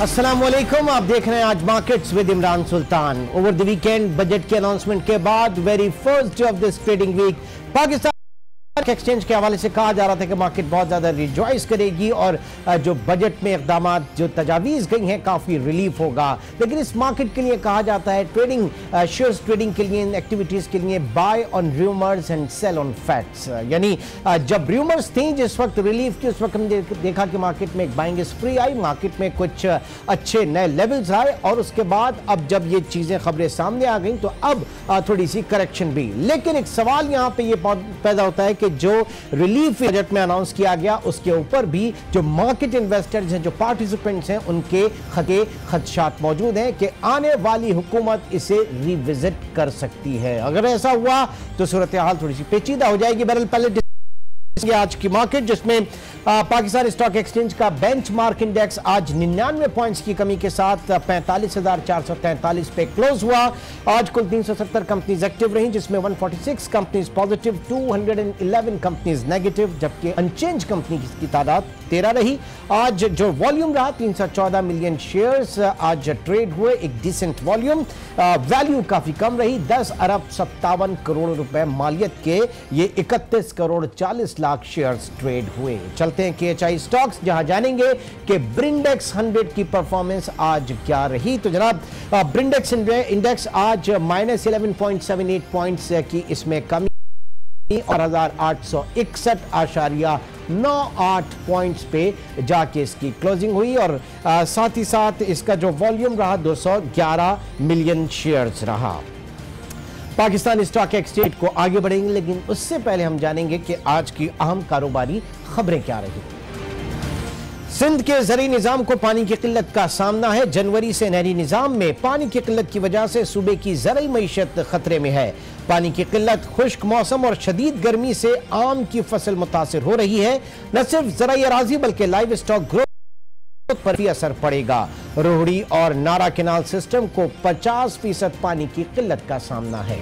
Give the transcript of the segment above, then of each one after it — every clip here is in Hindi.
अस्सलाम वालेकुम, आप देख रहे हैं आज markets with Imran Sultan. Over the weekend budget के अनाउंसमेंट के बाद very first day of this trading week Pakistan exchange के हवाले से कहा जा रहा था कि मार्केट बहुत ज्यादा रिजॉइस करेगी और जो बजट में इकदाम जो तजावीज गई हैं काफी रिलीफ होगा। लेकिन इस मार्केट के लिए कहा जाता है ट्रेडिंग शेयर्स ट्रेडिंग के लिए, इन एक्टिविटीज के लिए buy on rumours and sell on facts. यानी जब रूमर्स थी जिस वक्त रिलीफ की, उस वक्त हमने देखा कि मार्केट में एक बाइंग स्प्री आई, मार्केट में कुछ अच्छे नए लेवल्स आए और उसके बाद अब जब ये चीजें खबरें सामने आ गई तो अब थोड़ी सी करेक्शन भी। लेकिन एक सवाल यहां पे ये पैदा होता है कि जो रिलीफ बजट में अनाउंस किया गया उसके ऊपर भी जो मार्केट इन्वेस्टर्स हैं, जो पार्टिसिपेंट्स हैं, उनके खदशात मौजूद हैं कि आने वाली हुकूमत इसे रिविजिट कर सकती है। अगर ऐसा हुआ तो सूरत हाल थोड़ी सी पेचीदा हो जाएगी। बहरहाल पहले आज की मार्केट जिसमें पाकिस्तान स्टॉक एक्सचेंज का बेंचमार्क इंडेक्स आज 99 पॉइंट्स की कमी के साथ 45,443 पे क्लोज हुआ। आज कुल 370 कंपनीज एक्टिव रही जिसमें 146 कंपनीज पॉजिटिव, 211 कंपनीज नेगेटिव, जबकि अनचेंज कंपनी की तादाद 13 रही। आज जो वॉल्यूम रहा 314 मिलियन शेयर्स आज ट्रेड हुए, एक डिसेंट वॉल्यूम। वैल्यू काफी कम रही, 10 अरब 57 करोड़ रुपए मालियत के ये 31 करोड़ 40 लाख शेयर्स ट्रेड हुए। चलते हैं KHI स्टॉक्स जहां जानेंगे कि ब्रिंडेक्स 100 की परफॉर्मेंस आज क्या रही। तो जनाब ब्रिंडेक्स इंडेक्स आज -11.78 पॉइंट्स की इसमें कमी और 1861.98 पॉइंट्स पे जाके इसकी क्लोजिंग हुई और साथ ही साथ इसका जो वॉल्यूम रहा 211 मिलियन शेयर्स रहा। पाकिस्तान स्टॉक एक्सचेंज को आगे बढ़ेंगे, लेकिन उससे पहले हम जानेंगे कि आज की अहम कारोबारी खबरें क्या रही। सिंध के ज़री निज़ाम को पानी की किल्लत का सामना है। जनवरी से नहरी निज़ाम में पानी की किल्लत की वजह से सूबे की ज़रई मईशत खतरे में है। पानी की किल्लत, खुश्क मौसम और शदीद गर्मी से आम की फसल मुतासिर हो रही है। न सिर्फ ज़रई अराज़ी बल्कि लाइव स्टॉक ग्रोथ पर भी असर पड़ेगा। रोहड़ी और नारा केनाल सिस्टम को 50% पानी की किल्लत का सामना है।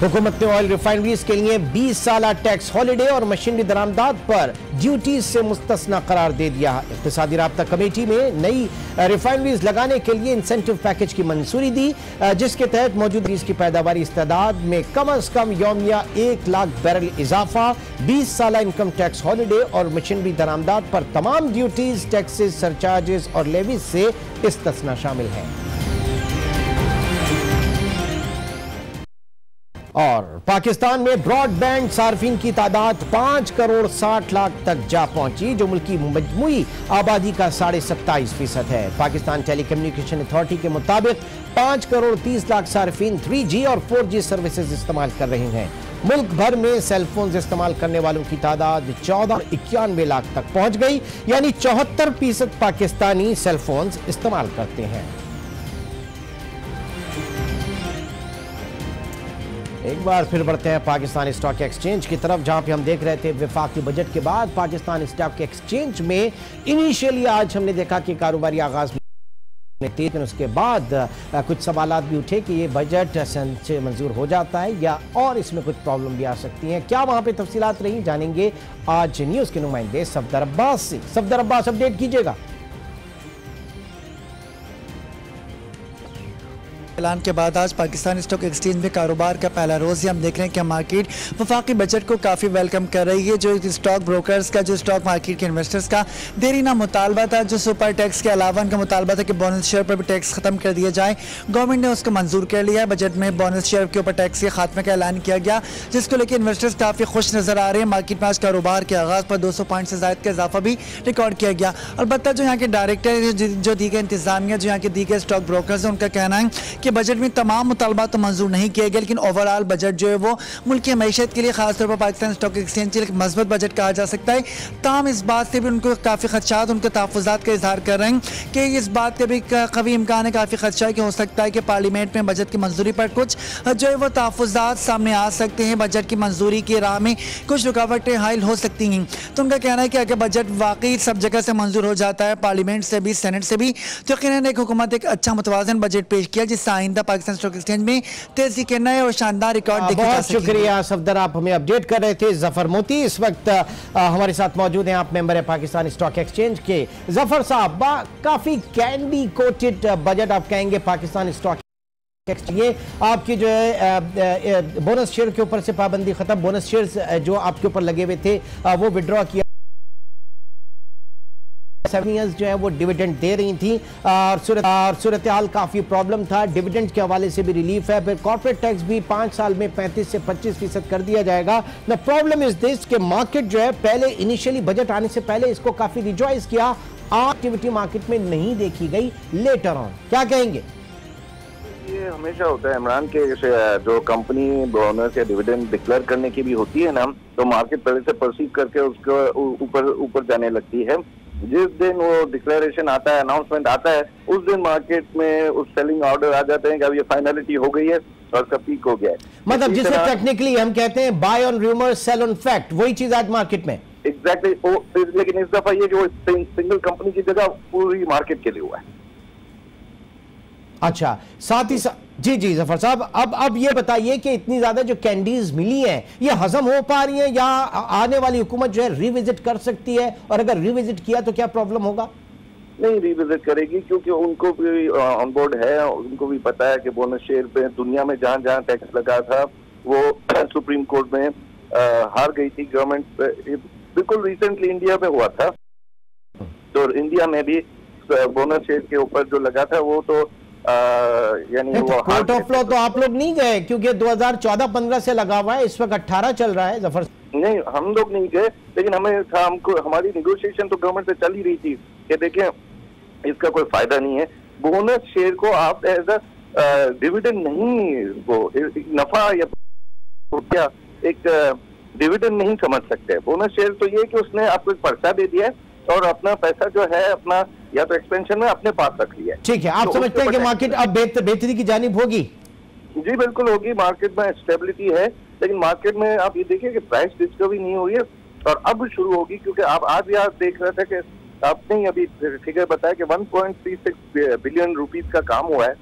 हुकूमत ने ऑयल रिफाइनरीज के लिए 20 साला टैक्स हॉलिडे और मशीनरी दरामदात पर ड्यूटीज से मुस्तस्ना करार दे दिया। इक़्तिसादी राब्ता कमेटी में नई रिफाइनरीज लगाने के लिए इंसेंटिव पैकेज की मंजूरी दी, जिसके तहत मौजूदा की पैदावारी इस्तेदाद में कम अज कम यौमिया 1 लाख बैरल इजाफा, 20 साला इनकम टैक्स हॉलिडे और मशीनरी दरामदात पर तमाम ड्यूटीज, टैक्सेस, सरचार्जेस और लेवीज से इस्तिस्ना शामिल है। और पाकिस्तान में ब्रॉडबैंड सार्फिन की तादाद 5 करोड़ 60 लाख तक जा पहुंची, जो मुल्क की मजमूई आबादी का 27.5% है। पाकिस्तान टेलीकम्युनिकेशन अथॉरिटी के मुताबिक 5 करोड़ 30 लाख सार्फिन 3G और 4G सर्विसेज इस्तेमाल कर रहे हैं। मुल्क भर में सेलफोन इस्तेमाल करने वालों की तादाद 14.91 लाख तक पहुंच गई, यानी 74% पाकिस्तानी सेलफोन इस्तेमाल करते हैं। एक बार फिर बढ़ते हैं पाकिस्तान स्टॉक एक्सचेंज की तरफ, जहां पे हम देख रहे थे वफाकी बजट के बाद पाकिस्तान स्टॉक एक्सचेंज में इनिशियली आज हमने देखा कि कारोबारी आगाज में, लेकिन उसके बाद कुछ सवालात भी उठे कि ये बजट से मंजूर हो जाता है या और इसमें कुछ प्रॉब्लम भी आ सकती हैं। क्या वहां पे तफसीलात रही, जानेंगे आज न्यूज के नुमाइंदे सफदर अब्बास से। सफदर अब्बास, अपडेट कीजिएगा। ऐलान के बाद आज पाकिस्तान स्टॉक एक्सचेंज में कारोबार का पहला रोज़ ही हम देख रहे हैं कि मार्केट वफाकी बजट को काफ़ी वेलकम कर रही है। जो स्टॉक ब्रोकर्स का, जो स्टॉक मार्केट के इन्वेस्टर्स का देरीना मुतालबा था, जो सुपर टैक्स के अलावा उनका मुतालबा था कि बोनस शेयर पर भी टैक्स ख़त्म कर दिया जाए, गवर्नमेंट ने उसको मंजूर कर लिया है। बजट में बोनस शेयर के ऊपर टैक्स के खात्मे का ऐलान किया गया, जिसको लेकर इन्वेस्टर्स काफ़ी खुश नज़र आ रहे हैं। मार्केट में आज कारोबार के आगाज़ पर 200 पॉइंट से ज़ायद का इजाफा भी रिकॉर्ड किया गया। अलबत्ता जो यहाँ के डायरेक्टर, जो दीगर इंतजामिया, जो यहाँ के दीगर स्टॉक ब्रोकर्स हैं, उनका कहना है कि बजट में तमाम मुतालबात तो मंजूर नहीं किए गए, लेकिन ओवरऑल बजट जो है वो मुल्क की मैशत के लिए, खासतौर पर पाकिस्तान स्टॉक एक्सचेंज के लिए मजबूत बजट कहा जा सकता है। ताम इस बात से भी उनको काफ़ी खदशात, उनके तहफ़्फ़ुज़ात का इजहार कर रहे हैं कि इस बात का भी कभी इम्कान है, काफ़ी खदशा है कि हो सकता है कि पार्लियामेंट में बजट की मंजूरी पर कुछ जो है वो तहफ़्फ़ुज़ात सामने आ सकते हैं। बजट की मंजूरी की राह में कुछ रुकावटें हायल हो सकती हैं। तो उनका कहना है कि अगर बजट वाकई सब जगह से मंजूर हो जाता है, पार्लियामेंट से भी, सेनेट से भी, तो यकीनन एक हुकूमत एक अच्छा मुतवाज़न बजट पेश किया जिससे आइंदा पाकिस्तान स्टॉक एक्सचेंज में तेजी के नए और शानदार रिकॉर्ड देखे जा बहुत सकेंगे। शुक्रिया सफदर, आप हमें अपडेट कर रहे थे। जफर मोती इस वक्त हमारे साथ मौजूद हैं, आप मेंबर है पाकिस्तान स्टॉक एक्सचेंज के। जफर साहब, काफी कैंडी कोटेड बजट आप कहेंगे पाकिस्तान स्टॉक एक्सचेंज। ये आपकी जो है बोनस शेयर के ऊपर से पाबंदी खत्म, बोनस शेयर्स जो आपके ऊपर लगे हुए थे वो विड्रॉ किया, 7 ईयर्स जो है वो डिविडेंड दे रही थी और सूरत हाल काफी प्रॉब्लम था, डिविडेंड के हवाले से भी रिलीफ है। फिर कॉर्पोरेट टैक्स भी 5 साल में 35 से 25% कर दिया जाएगा। द प्रॉब्लम इज दिस कि मार्केट जो है पहले इनिशियली बजट आने से पहले इसको काफी रिजॉइस किया, एक्टिविटी मार्केट में नहीं देखी गई लेटर ऑन, क्या कहेंगे? ये हमेशा होता है इमरान के, जो कंपनी बोनस या डिविडेंड डिक्लेयर करने की भी होती है ना, तो मार्केट पहले से परसीव करके उसको ऊपर जाने लगती है। जिस दिन वो डिक्लेरेशन आता है, अनाउंसमेंट आता है, उस दिन मार्केट में उस सेलिंग ऑर्डर आ जाते हैं कि अब ये फाइनलिटी हो गई है और उसका पीक हो गया है। मतलब जिसे टेक्निकली हम कहते हैं buy on rumour sell on fact, वही चीज आज मार्केट में एग्जैक्टली। लेकिन इस दफा ये जो सिंगल कंपनी की जगह पूरी मार्केट के लिए हुआ है। अच्छा, साथ ही जी जफर साहब, अब ये बताइए कि इतनी ज्यादा जो कैंडीज मिली हैं ये हजम हो पा रही हैं या आने वाली हुकूमत जो है रिविजिट कर सकती है, और अगर रिविजिट किया तो क्या प्रॉब्लम होगा? नहीं, रिविजिट करेगी क्योंकि उनको भी ऑन बोर्ड है, उनको भी पता है कि बोनस शेयर पे दुनिया में जहां जहां टैक्स लगा था वो सुप्रीम कोर्ट में हार गई थी गवर्नमेंट। बिल्कुल रिसेंटली इंडिया में हुआ था, तो इंडिया में भी बोनस शेयर के ऊपर जो लगा था वो तो यानी वो कोर्ट ऑफ लॉ तो आप लोग नहीं गए क्योंकि 2014-15 से लगा हुआ है, इस वक्त 18 चल रहा है। जफर नहीं, हम लोग नहीं गए, लेकिन हमको हमारी नेगोशिएशन तो गवर्नमेंट से चल ही रही थी कि देखें इसका कोई फायदा नहीं है। बोनस शेयर को आप एज अ डिविडेंड नहीं, वो नफा या क्या एक डिविडेंड नहीं समझ सकते। बोनस शेयर तो ये कि उसने आपको एक पर्चा दे दिया और अपना पैसा जो है अपना या तो एक्सपेंशन में अपने पास रख लिया। ठीक है, आप समझते हैं कि मार्केट अब बेहतरी की जानिब होगी? जी बिल्कुल होगी, मार्केट में स्टेबिलिटी है, लेकिन मार्केट में आप ये देखिए कि प्राइस डिस्कवरी नहीं हुई है और अब शुरू होगी, क्योंकि आप आज यार देख रहे थे कि आपने अभी फिगर बताया कि 1.36 बिलियन रुपीस का काम हुआ है,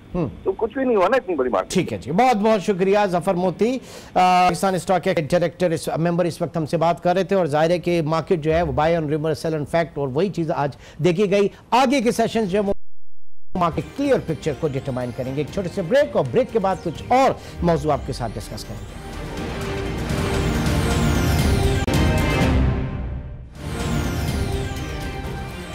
तो कुछ भी नहीं हुआ ना इतनी बड़ी मार्केट। ठीक है जी, बहुत बहुत शुक्रिया जफर मोती, पाकिस्तान स्टॉक डायरेक्टर मेंबर इस वक्त हमसे बात कर रहे थे। और जाहिर है कि मार्केट जो है वो buy on rumour sell on fact, और वही चीज आज देखी गई। आगे के सेशन जो है मार्केट क्लियर पिक्चर को डिटरमाइन करेंगे। एक छोटे से ब्रेक, और ब्रेक के बाद कुछ और मौजूद आपके साथ डिस्कस करेंगे।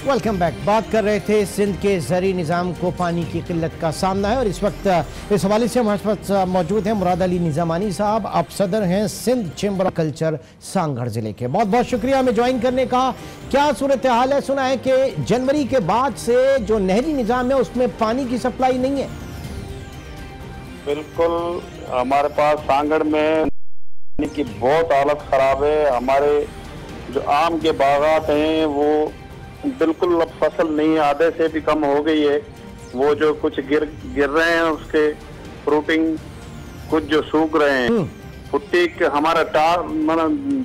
Welcome back. बात कर रहे थे सिंध के ज़री निज़ाम को पानी की किल्लत का सामना है, और इस वक्त इस हवाले से हमारे पास मौजूद हैं मुराद अली निज़ामानी साहब। आप सदर हैं Sindh chamber of culture Sanghar जिले के। बहुत बहुत शुक्रिया हमें ज्वाइन करने का। क्या सूरत हाल है? सुना है कि जनवरी के बाद से जो नहरी निज़ाम है उसमें पानी की सप्लाई नहीं है। बिल्कुल, हमारे पास सांगढ़ में पानी की बहुत हालत खराब है। हमारे जो आम के बागात हैं वो बिल्कुल अब फसल नहीं, आधे से भी कम हो गई है। वो जो कुछ गिर रहे हैं उसके फ्रूटिंग, कुछ जो सूख रहे हैं। फुट्टी हमारा टॉप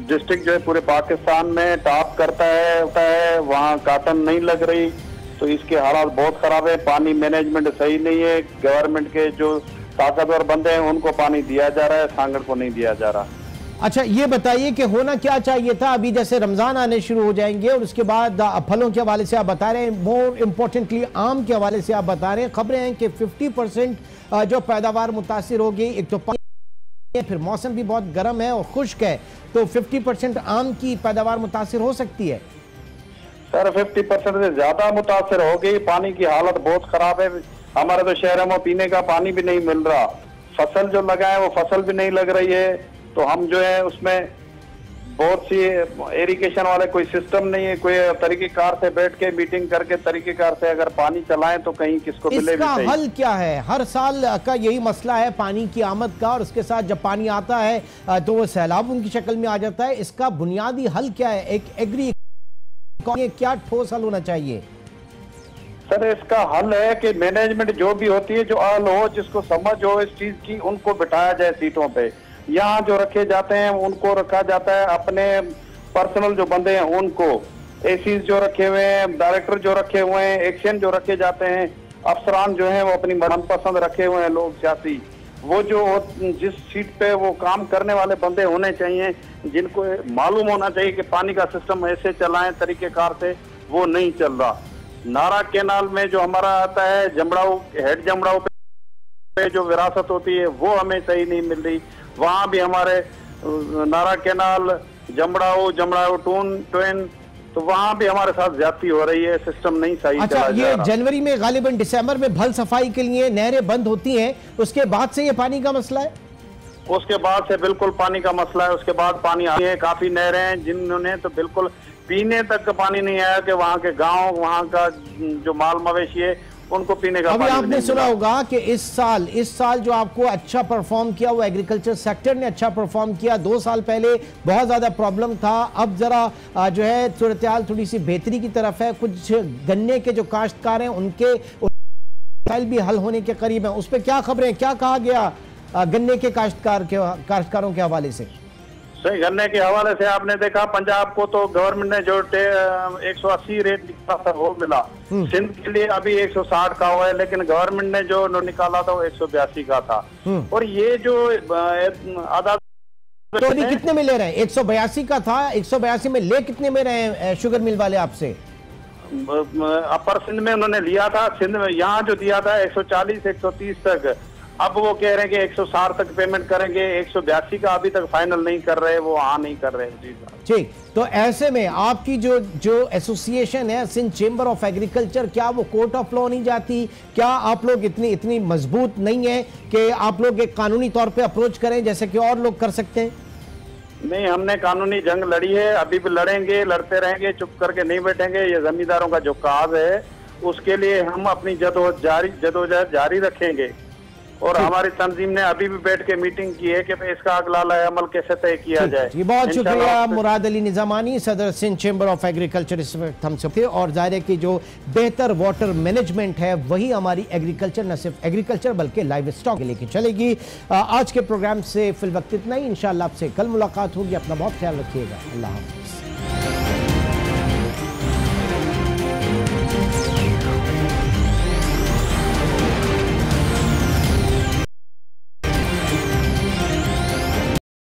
डिस्ट्रिक्ट जो है पूरे पाकिस्तान में टॉप करता है, वहाँ काटन नहीं लग रही, तो इसके हालात बहुत खराब है। पानी मैनेजमेंट सही नहीं है, गवर्नमेंट के जो ताकतवर बंदे हैं उनको पानी दिया जा रहा है, सांगढ़ को नहीं दिया जा रहा। अच्छा, ये बताइए कि होना क्या चाहिए था? अभी जैसे रमजान आने शुरू हो जाएंगे और उसके बाद फलों के हवाले से आप बता रहे हैं, मोर इम्पोर्टेंटली आम के हवाले से आप बता रहे हैं, खबरें हैं कि 50% जो पैदावार मुतासिर होगी। एक तो पानी, फिर मौसम भी बहुत गर्म है और खुश्क है, तो 50% आम की पैदावार मुतासिर हो सकती है। सर 50% से ज्यादा मुतासिर हो गई। पानी की हालत बहुत खराब है। हमारे तो शहरों में पीने का पानी भी नहीं मिल रहा, फसल जो लगाए वो फसल भी नहीं लग रही है। तो हम जो है उसमें बहुत सी इरिगेशन वाले कोई सिस्टम नहीं है, कोई तरीकेकार से बैठ के मीटिंग करके तरीकेकार से अगर पानी चलाएं तो कहीं किसको मिले भी सही। इसका हल क्या है? हर साल का यही मसला है पानी की आमद का, और उसके साथ जब पानी आता है तो वो सैलाबों की शक्ल में आ जाता है। इसका बुनियादी हल क्या है? एक एग्री क्या ठोस हल होना चाहिए? सर इसका हल है कि मैनेजमेंट जो भी होती है, जो अहल हो, जिसको समझ हो इस चीज की, उनको बिठाया जाए सीटों पे। यहाँ जो रखे जाते हैं उनको रखा जाता है, अपने पर्सनल जो बंदे हैं उनको, एसीज जो रखे हुए हैं, डायरेक्टर जो रखे हुए हैं, एक्शन जो रखे जाते हैं, अफसरान जो है वो अपनी मनपसंद रखे हुए हैं लोग सियासी, वो जो जिस सीट पे वो काम करने वाले बंदे होने चाहिए, जिनको मालूम होना चाहिए कि पानी का सिस्टम ऐसे चलाएं तरीकेकार से, वो नहीं चल रहा। नारा कैनाल में जो हमारा आता है जमड़ाऊ, हेड जमड़ाऊ पे जो विरासत होती है वो हमें सही नहीं मिल रही। वहाँ भी हमारे नारा कैनाल, जमड़ाऊ ट्वेन, तो वहाँ भी हमारे साथ ज्यादती हो रही है, सिस्टम नहीं सही अच्छा, चला जा ये रहा। जनवरी में गालिबन दिसंबर में भल सफाई के लिए नहरें बंद होती हैं, उसके बाद से ये पानी का मसला है? उसके बाद से बिल्कुल पानी का मसला है। उसके बाद पानी आती है, काफी नहरें हैं जिन्होंने तो बिल्कुल पीने तक का पानी नहीं आया कि वहाँ के गांव, वहाँ का जो माल मवेशी है उनको पीने का अभी पानी आपने नहीं सुना मिला। होगा कि इस साल जो आपको अच्छा परफॉर्म किया वो एग्रीकल्चर सेक्टर ने अच्छा परफॉर्म किया। 2 साल पहले बहुत ज्यादा प्रॉब्लम था, अब जरा जो है सूरत हाल थोड़ी सी बेहतरी की तरफ है। कुछ गन्ने के जो काश्तकार हैं उनके मसाइल भी हल होने के करीब हैं। उस पर क्या खबरें, क्या कहा गया गन्ने के काश्तकारों के हवाले से? सही, गन्ने के हवाले से आपने देखा पंजाब को तो गवर्नमेंट ने जो 180 रेट निकाला था वो मिला। सिंध के लिए अभी 160 का हुआ है, लेकिन गवर्नमेंट ने जो निकाला था वो 182 का था। और ये जो आधा तो अभी कितने में ले रहे हैं? 182 का था, 182 में ले कितने में रहे हैं शुगर मिल वाले आपसे? अपर सिंध में उन्होंने लिया था, सिंध में यहाँ जो दिया था 140 130 तक, अब वो कह रहे हैं कि 160 तक पेमेंट करेंगे। 182 का अभी तक फाइनल नहीं कर रहे, वो हाँ नहीं कर रहे। जी ठीक, तो ऐसे में आपकी जो एसोसिएशन है सिंध चेंबर ऑफ एग्रीकल्चर, क्या वो कोर्ट ऑफ लॉ नहीं जाती? क्या आप लोग इतनी मजबूत नहीं है कि आप लोग एक कानूनी तौर पे अप्रोच करें जैसे कि और लोग कर सकते हैं? नहीं, हमने कानूनी जंग लड़ी है, अभी भी लड़ेंगे, लड़ते रहेंगे, चुप करके नहीं बैठेंगे। ये जमींदारों का जो काज है उसके लिए हम अपनी जदोजहद जारी रखेंगे। और हमारी तंजीम ने अभी भी बैठ के मीटिंग की है कि इसका अगला अमल कैसे तय किया जाए। जी, बहुत शुक्रिया मुराद अली निजामानी, सदर सिंध चेंबर ऑफ एग्रीकल्चर, इस वक्त हमसे थे। और जाहिर है कि जो बेहतर वाटर मैनेजमेंट है वही हमारी एग्रीकल्चर, न सिर्फ एग्रीकल्चर बल्कि लाइव स्टॉक लेके चलेगी। आज के प्रोग्राम से फिल वक्त इतना ही। इंशाअल्लाह आपसे कल मुलाकात होगी। अपना बहुत ख्याल रखिएगा। अल्लाह हाफ़िज़।